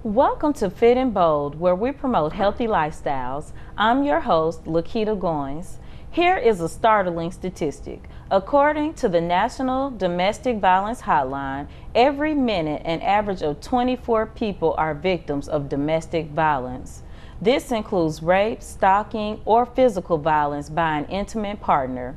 Welcome to Fit and Bold, where we promote healthy lifestyles. I'm your host, Lakita Goins. Here is a startling statistic. According to the National Domestic Violence Hotline, every minute an average of 24 people are victims of domestic violence. This includes rape, stalking, or physical violence by an intimate partner.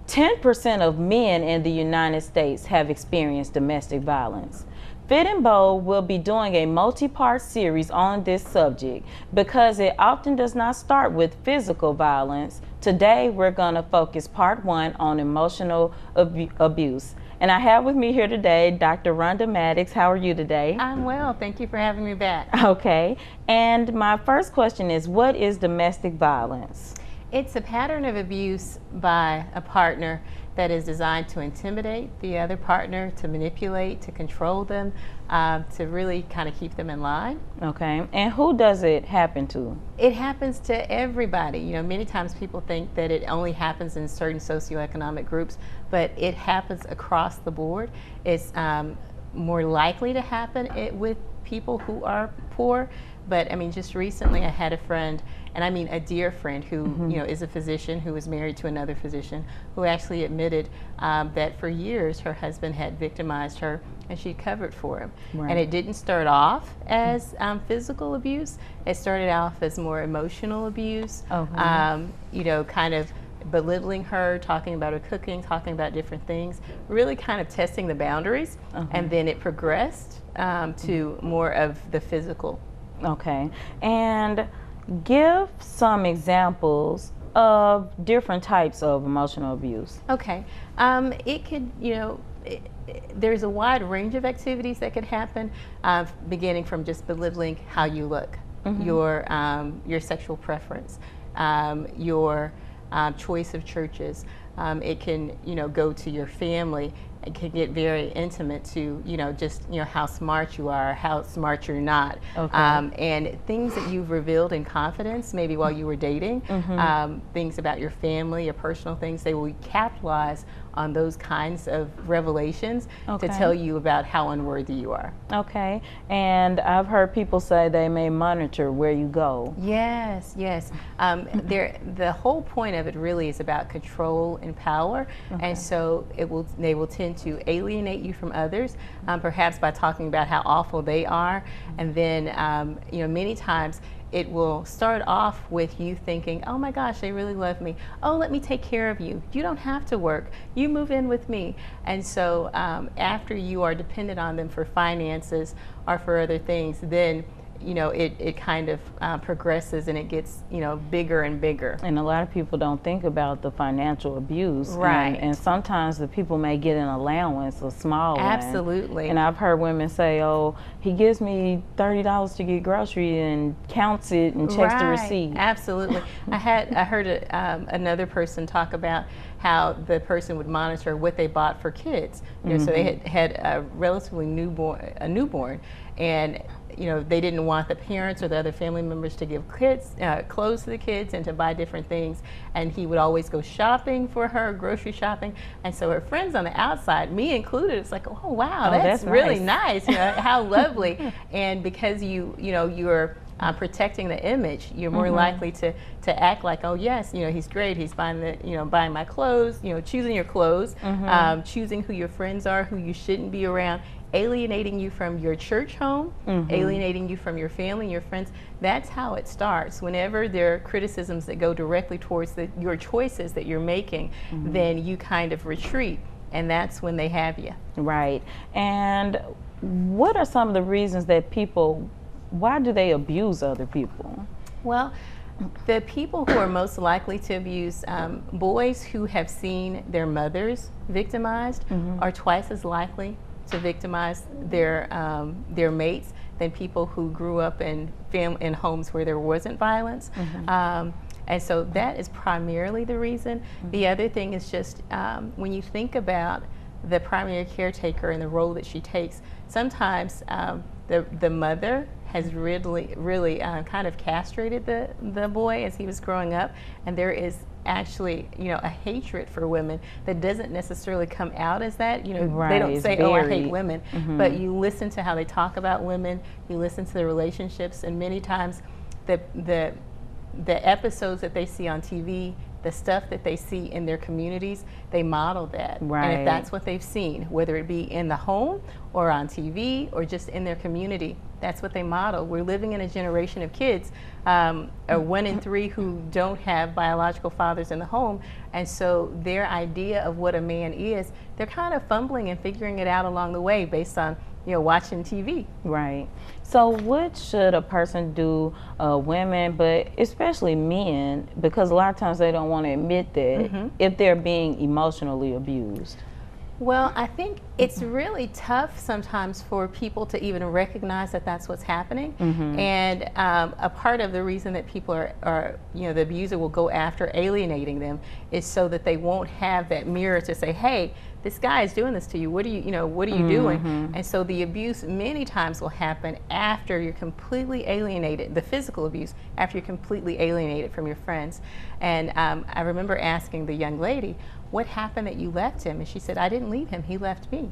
10% of men in the United States have experienced domestic violence. Fit and Bold will be doing a multi-part series on this subject because it often does not start with physical violence. Today we're going to focus part 1 on emotional abuse. And I have with me here today Dr. Rhonda Maddox. How are you today? I'm well. Thank you for having me back. Okay. And my first question is, what is domestic violence? It's a pattern of abuse by a partner that is designed to intimidate the other partner, to manipulate, to control them, to really kind of keep them in line. Okay. And who does it happen to? It happens to everybody. You know, many times people think that it only happens in certain socioeconomic groups, but it happens across the board. It's more likely to happen with people who are poor. But I mean, just recently I had a friend, and I mean a dear friend who you know, is a physician who was married to another physician, who actually admitted that for years her husband had victimized her and she covered for him. Right. And it didn't start off as physical abuse. It started off as more emotional abuse. You know, kind of belittling her, talking about her cooking, talking about different things, really kind of testing the boundaries. And then it progressed to more of the physical. Okay. And give some examples of different types of emotional abuse. Okay. It could, you know, there's a wide range of activities that could happen, beginning from just belittling how you look, your sexual preference, your choice of churches. It can, you know, go to your family. It can get very intimate to, you know, just, you know, how smart you are, how smart you're not. And things that you've revealed in confidence, maybe while you were dating, things about your family, your personal things, they will capitalize on those kinds of revelations to tell you about how unworthy you are. Okay. And I've heard people say they may monitor where you go. Yes, yes. The whole point of it really is about control and power, and so they will tend to alienate you from others, perhaps by talking about how awful they are, and then you know, many times it will start off with you thinking, oh my gosh, they really love me. Oh, let me take care of you. You don't have to work. You move in with me. And so after you are dependent on them for finances or for other things, then you know, it kind of progresses and it gets, you know, bigger and bigger. And a lot of people don't think about the financial abuse. Right. And sometimes the people may get an allowance, a small one. Absolutely. And I've heard women say, oh, he gives me $30 to get grocery and counts it and checks the receipt. Absolutely. I heard another person talk about how the person would monitor what they bought for kids. You know, so they had a relatively newborn, and you know, they didn't want the parents or the other family members to give kids clothes to the kids and to buy different things. And he would always go shopping for her, grocery shopping. And so her friends on the outside, me included, it's like, oh wow, that's really nice. You know, how lovely. And because you're protecting the image, you're more likely to act like, oh yes, you know, he's great. He's buying my clothes. You know, choosing your clothes, choosing who your friends are, who you shouldn't be around, alienating you from your church home, alienating you from your family, your friends. That's how it starts. Whenever there are criticisms that go directly towards your choices that you're making, then you kind of retreat, and that's when they have you. Right. And what are some of the reasons that why do they abuse other people? Well, the people who are most likely to abuse, boys who have seen their mothers victimized are twice as likely to victimize their mates than people who grew up in homes where there wasn't violence. And so that is primarily the reason. The other thing is just when you think about the primary caretaker and the role that she takes, sometimes the mother has really kind of castrated the boy as he was growing up, and there is actually, a hatred for women that doesn't necessarily come out as that. Right, they don't say, very, oh, I hate women, but you listen to how they talk about women, you listen to the relationships, and many times the episodes that they see on TV, the stuff that they see in their communities, they model that. Right. And if that's what they've seen, whether it be in the home or on TV or just in their community, that's what they model. We're living in a generation of kids, 1 in 3 who don't have biological fathers in the home, and so their idea of what a man is, they're kind of fumbling and figuring it out along the way based on watching TV. Right. So what should a person do, women, but especially men, because a lot of times they don't want to admit that, if they're being emotionally abused? Well, I think it's really tough sometimes for people to even recognize that that's what's happening. And a part of the reason that people are the abuser will go after alienating them is so that they won't have that mirror to say, hey, this guy is doing this to you. What are you doing? And so the abuse many times will happen after you're completely alienated, the physical abuse, after you're completely alienated from your friends. And I remember asking the young lady, what happened that you left him? And she said, I didn't leave him, he left me.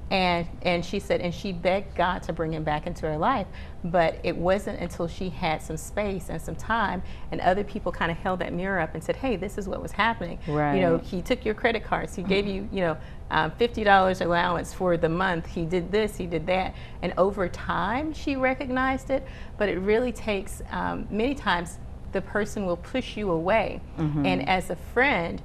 And she said, and she begged God to bring him back into her life, but it wasn't until she had some space and some time and other people kind of held that mirror up and said, hey, this is what was happening. Right. He took your credit cards, he gave you, $50 allowance for the month, he did this, he did that. And over time, she recognized it, but it really takes, many times, the person will push you away. And as a friend,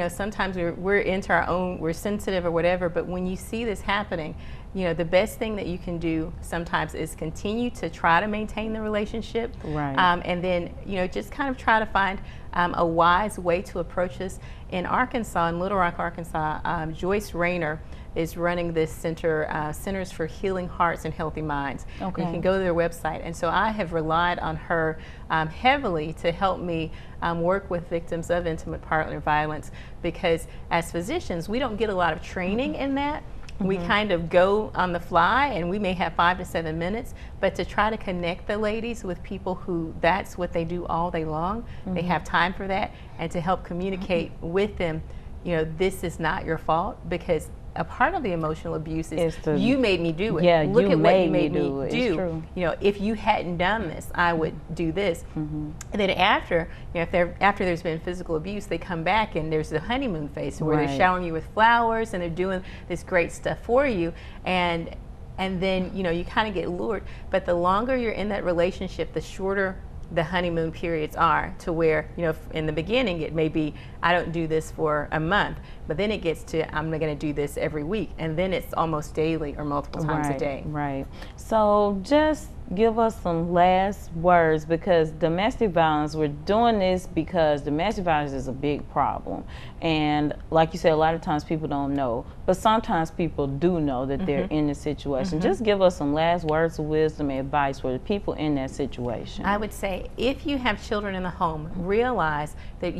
sometimes we're into our own, we're sensitive or whatever, but when you see this happening, the best thing that you can do sometimes is continue to try to maintain the relationship. Right. And then, just kind of try to find a wise way to approach this. In Arkansas, in Little Rock, Arkansas, Joyce Rayner is running this Centers for Healing Hearts and Healthy Minds. Okay. You can go to their website. And so I have relied on her heavily to help me work with victims of intimate partner violence, because as physicians, we don't get a lot of training in that. We kind of go on the fly, and we may have 5 to 7 minutes, but to try to connect the ladies with people who that's what they do all day long, they have time for that, and to help communicate with them, this is not your fault, because a part of the emotional abuse is you made me do it. Yeah, look at what you made me do. It's true. If you hadn't done this, I would do this. And then after, after there's been physical abuse, they come back and there's the honeymoon phase where they're showering you with flowers and they're doing this great stuff for you, and then you kind of get lured. But the longer you're in that relationship, the shorter the honeymoon periods are, to where in the beginning it may be, I don't do this for a month, but then it gets to, I'm going to do this every week, and then it's almost daily or multiple times a day. Right. So just give us some last words, because domestic violence, we're doing this because domestic violence is a big problem, and like you said, a lot of times people don't know, but sometimes people do know that they're in the situation. Just give us some last words of wisdom and advice for the people in that situation. I would say, if you have children in the home, realize that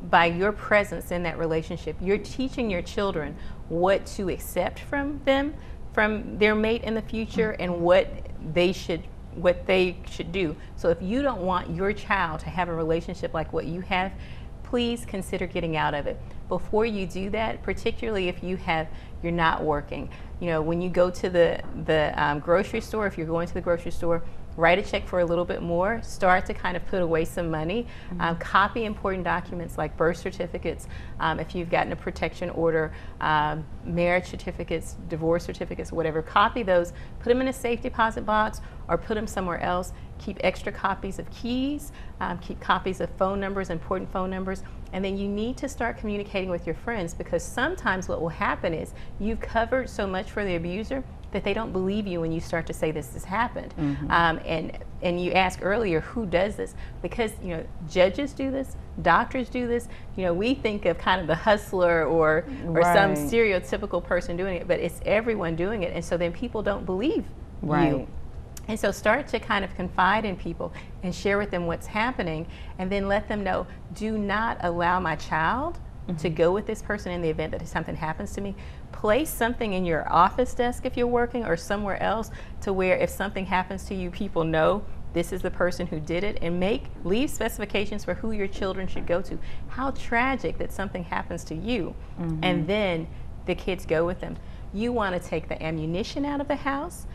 by your presence in that relationship, you're teaching your children what to accept from them, from their mate in the future, and what they should do. So if you don't want your child to have a relationship like what you have, please consider getting out of it. Before you do that, particularly if you're not working, when you go to the grocery store, if you're going to the grocery store, write a check for a little bit more, start to kind of put away some money, copy important documents like birth certificates, if you've gotten a protection order, marriage certificates, divorce certificates, whatever, copy those, put them in a safe deposit box or put them somewhere else. Keep extra copies of keys, keep copies of phone numbers, important phone numbers, and then you need to start communicating with your friends, because sometimes what will happen is you've covered so much for the abuser that they don't believe you when you start to say this has happened. And you asked earlier, who does this? Because judges do this, doctors do this. We think of kind of the hustler or some stereotypical person doing it, but it's everyone doing it, and so then people don't believe you. And so start to kind of confide in people and share with them what's happening, and then let them know, do not allow my child to go with this person in the event that something happens to me. Place something in your office desk if you're working, or somewhere else, to where if something happens to you, people know this is the person who did it, and leave specifications for who your children should go to. How tragic that something happens to you, and then the kids go with them. You want to take the ammunition out of the house,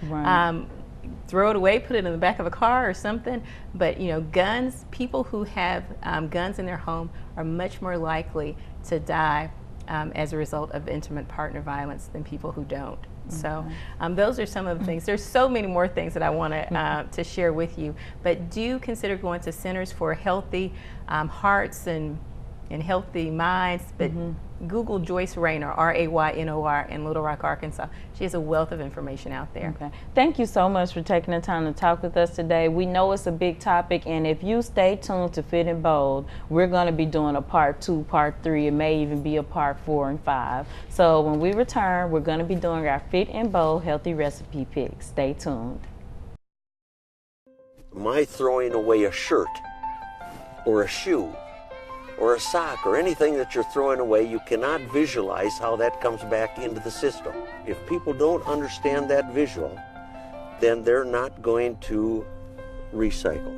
throw it away, put it in the back of a car or something. But you know, guns, people who have guns in their home are much more likely to die as a result of intimate partner violence than people who don't. So those are some of the things. There's so many more things that I want to share with you, but do consider going to Centers for Healthy Hearts and Healthy Minds. But Google Joyce Raynor, R-A-Y-N-O-R, in Little Rock, Arkansas. She has a wealth of information out there. Okay. Thank you so much for taking the time to talk with us today. We know it's a big topic, and if you stay tuned to Fit and Bold, we're going to be doing a part 2, part 3. It may even be a part 4 and 5. So when we return, we're going to be doing our Fit and Bold healthy recipe picks. Stay tuned. My throwing away a shirt or a shoe or a sock or anything that you're throwing away, you cannot visualize how that comes back into the system. If people don't understand that visual, then they're not going to recycle.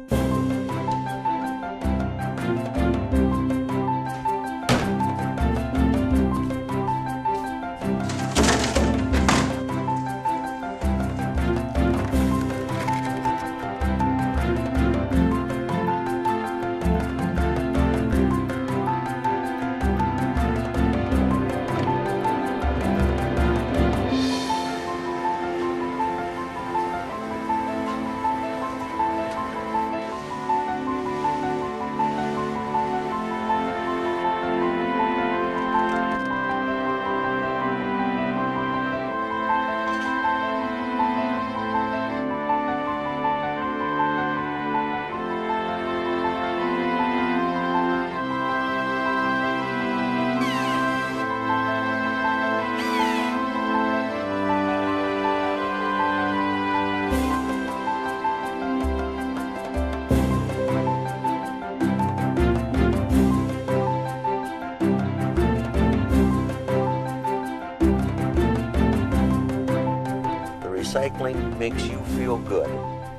Recycling makes you feel good.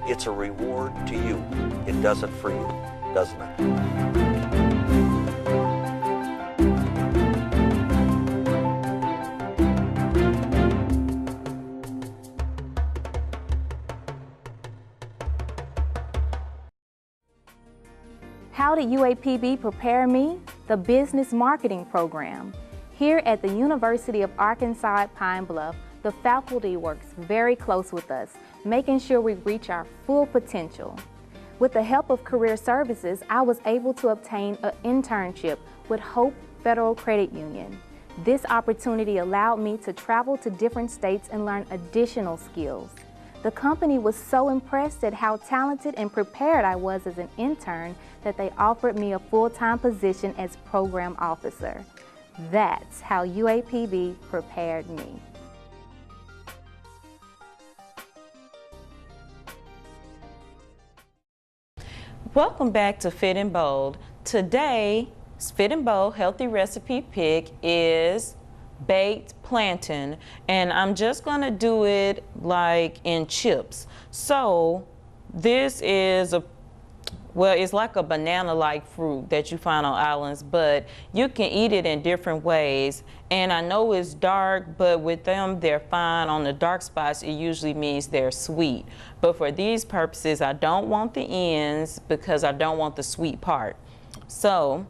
It's a reward to you. It does it for you, doesn't it? How did UAPB prepare me? The Business Marketing Program. Here at the University of Arkansas at Pine Bluff, the faculty works very close with us, making sure we reach our full potential. With the help of Career Services, I was able to obtain an internship with Hope Federal Credit Union. This opportunity allowed me to travel to different states and learn additional skills. The company was so impressed at how talented and prepared I was as an intern that they offered me a full-time position as program officer. That's how UAPB prepared me. Welcome back to Fit and Bold. Today's Fit and Bold healthy recipe pick is baked plantain, and I'm just gonna do it like in chips. So this is it's like a banana-like fruit that you find on islands, but you can eat it in different ways. And I know it's dark, but with them, they're fine. On the dark spots, it usually means they're sweet. But for these purposes, I don't want the ends because I don't want the sweet part. So,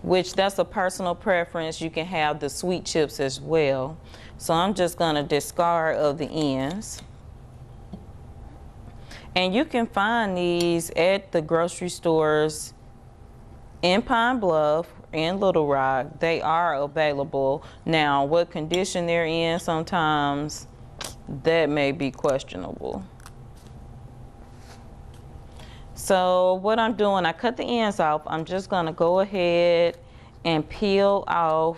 which that's a personal preference. You can have the sweet chips as well. So I'm just gonna discard of the ends. And you can find these at the grocery stores in Pine Bluff, in Little Rock. They are available. Now, what condition they're in sometimes, that may be questionable. So what I'm doing, I cut the ends off. I'm just gonna go ahead and peel off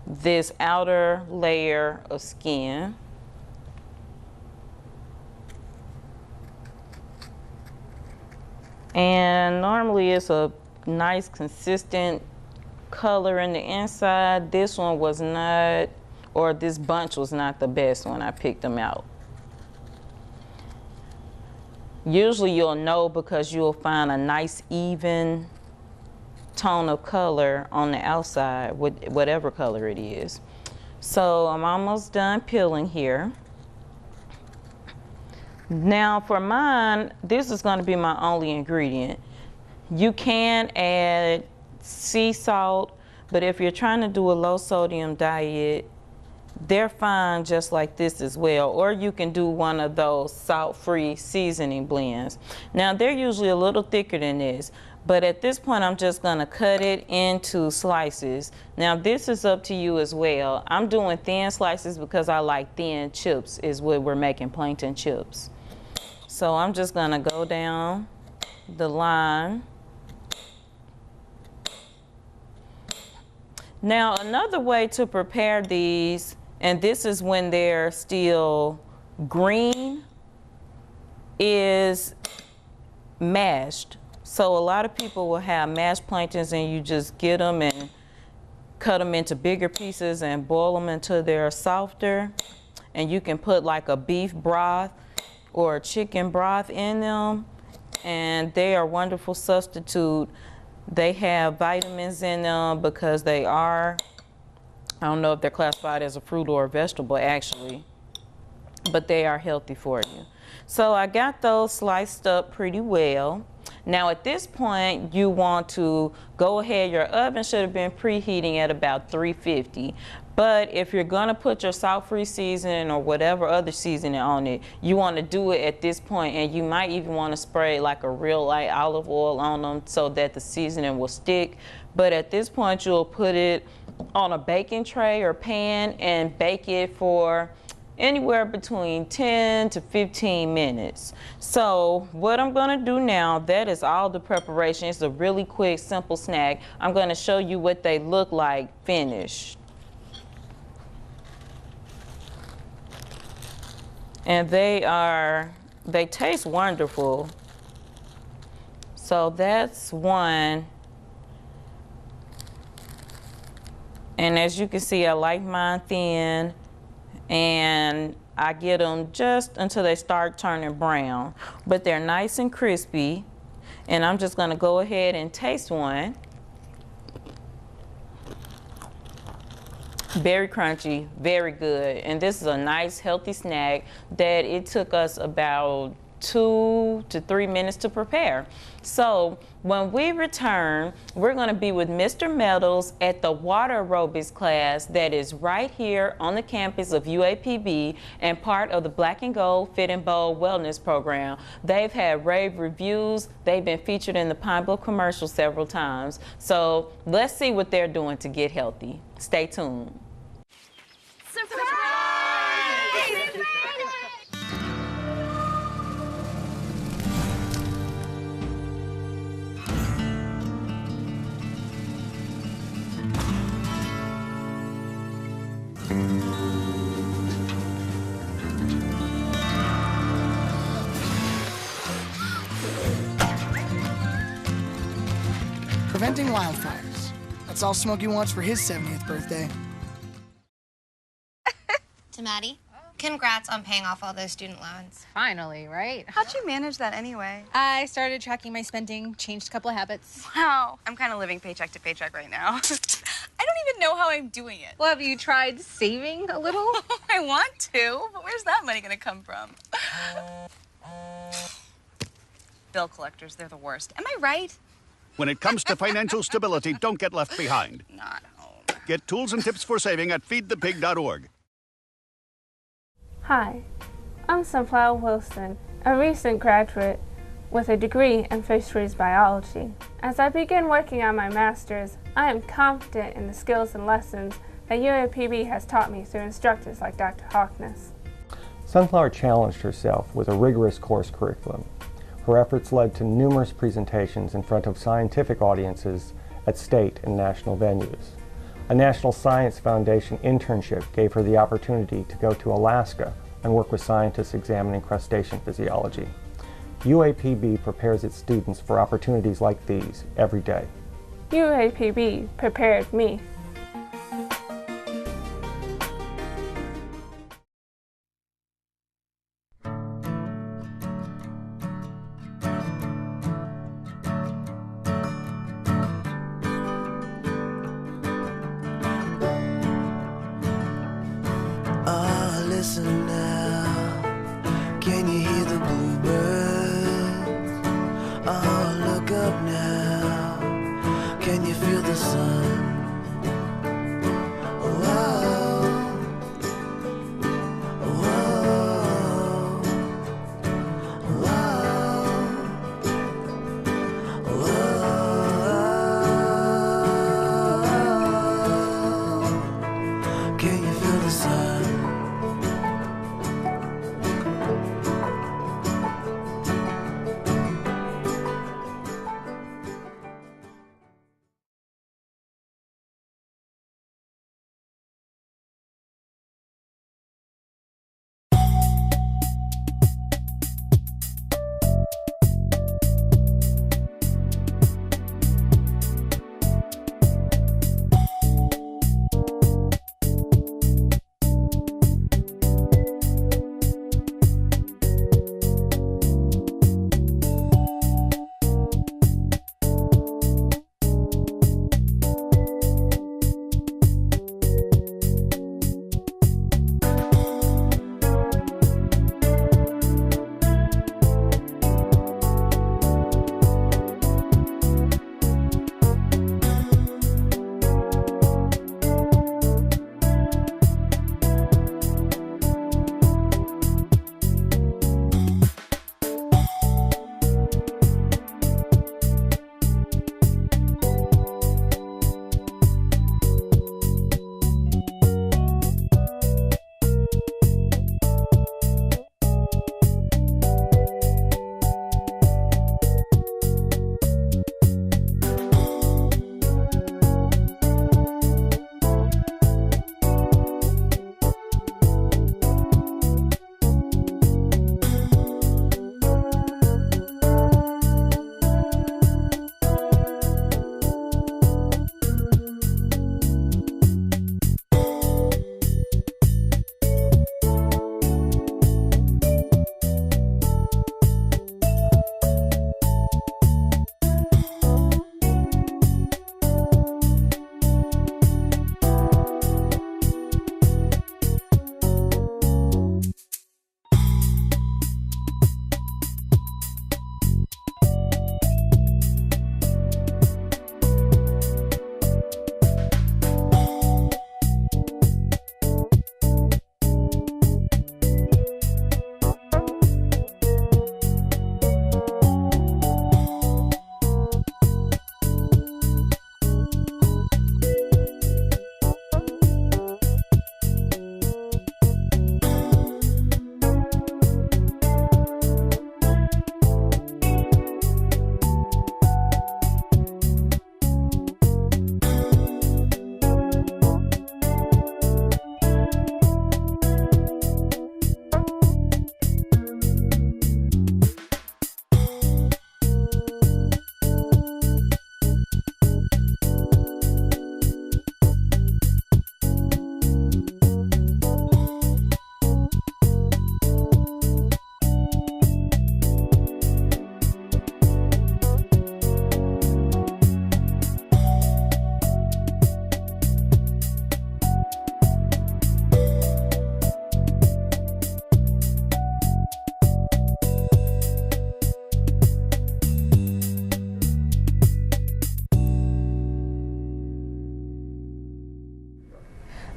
this outer layer of skin. And normally it's a nice consistent color in the inside. This one was not, or this bunch was not the best when I picked them out. Usually you'll know because you'll find a nice even tone of color on the outside with whatever color it is. So I'm almost done peeling here. Now for mine, this is going to be my only ingredient. You can add sea salt, but if you're trying to do a low sodium diet, they're fine just like this as well. Or you can do one of those salt-free seasoning blends. Now they're usually a little thicker than this, but at this point I'm just gonna cut it into slices. Now this is up to you as well. I'm doing thin slices because I like thin chips is what we're making, plankton chips. So I'm just gonna go down the line. Now another way to prepare these, and this is when they're still green, is mashed. So a lot of people will have mashed plantains and you just get them and cut them into bigger pieces and boil them until they're softer. And you can put like a beef broth or a chicken broth in them, and they are a wonderful substitute. They have vitamins in them because they are, I don't know if they're classified as a fruit or a vegetable actually, but they are healthy for you. So I got those sliced up pretty well. Now at this point you want to go ahead, your oven should have been preheating at about 350. But if you're gonna put your salt-free seasoning or whatever other seasoning on it, you wanna do it at this point, and you might even wanna spray like a real light olive oil on them so that the seasoning will stick. But at this point you'll put it on a baking tray or pan and bake it for anywhere between 10 to 15 minutes. So what I'm gonna do now, that is all the preparation. It's a really quick, simple snack. I'm gonna show you what they look like finished. And they taste wonderful. So that's one. And as you can see, I like mine thin, and I get them just until they start turning brown. But they're nice and crispy. And I'm just gonna go ahead and taste one. Very crunchy, very good. And this is a nice healthy snack that it took us about 2 to 3 minutes to prepare. So when we return, we're going to be with Mr. Meadows at the water aerobics class that is right here on the campus of UAPB and part of the Black and Gold Fit and Bold Wellness Program. They've had rave reviews. They've been featured in the Pine Bluff commercial several times. So let's see what they're doing to get healthy. Stay tuned. Surprise! Preventing wildfires. That's all Smokey wants for his 70th birthday. To Maddie, congrats on paying off all those student loans. Finally, right? How'd you manage that anyway? I started tracking my spending, changed a couple of habits. Wow. I'm kind of living paycheck to paycheck right now. I don't even know how I'm doing it. Well, have you tried saving a little? I want to, but where's that money going to come from? Bill collectors, they're the worst. Am I right? When it comes to financial stability, don't get left behind. Not home. Get tools and tips for saving at feedthepig.org. Hi, I'm Sunflower Wilson, a recent graduate with a degree in fisheries biology. As I begin working on my master's, I am confident in the skills and lessons that UAPB has taught me through instructors like Dr. Hawkness. Sunflower challenged herself with a rigorous course curriculum. Her efforts led to numerous presentations in front of scientific audiences at state and national venues. A National Science Foundation internship gave her the opportunity to go to Alaska and work with scientists examining crustacean physiology. UAPB prepares its students for opportunities like these every day. UAPB prepared me. Can you hear the bluebirds? Oh, look up now. Can you feel the sun?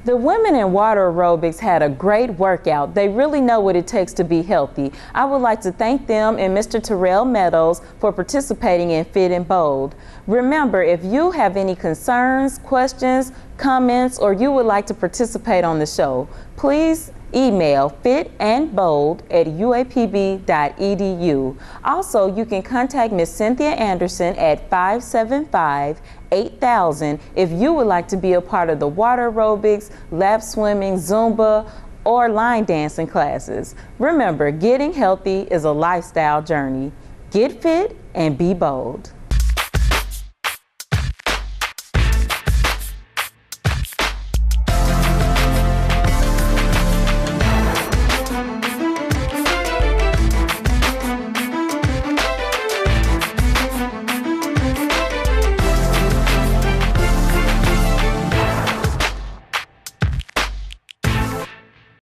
The women in water aerobics had a great workout. They really know what it takes to be healthy. I would like to thank them and Mr. Terrell Meadows for participating in Fit and Bold. Remember, if you have any concerns, questions, comments, or you would like to participate on the show, please email fitandbold@uapb.edu. Also, you can contact Ms. Cynthia Anderson at 575-8000 if you would like to be a part of the water aerobics, lap swimming, Zumba, or line dancing classes. Remember, getting healthy is a lifestyle journey. Get fit and be bold.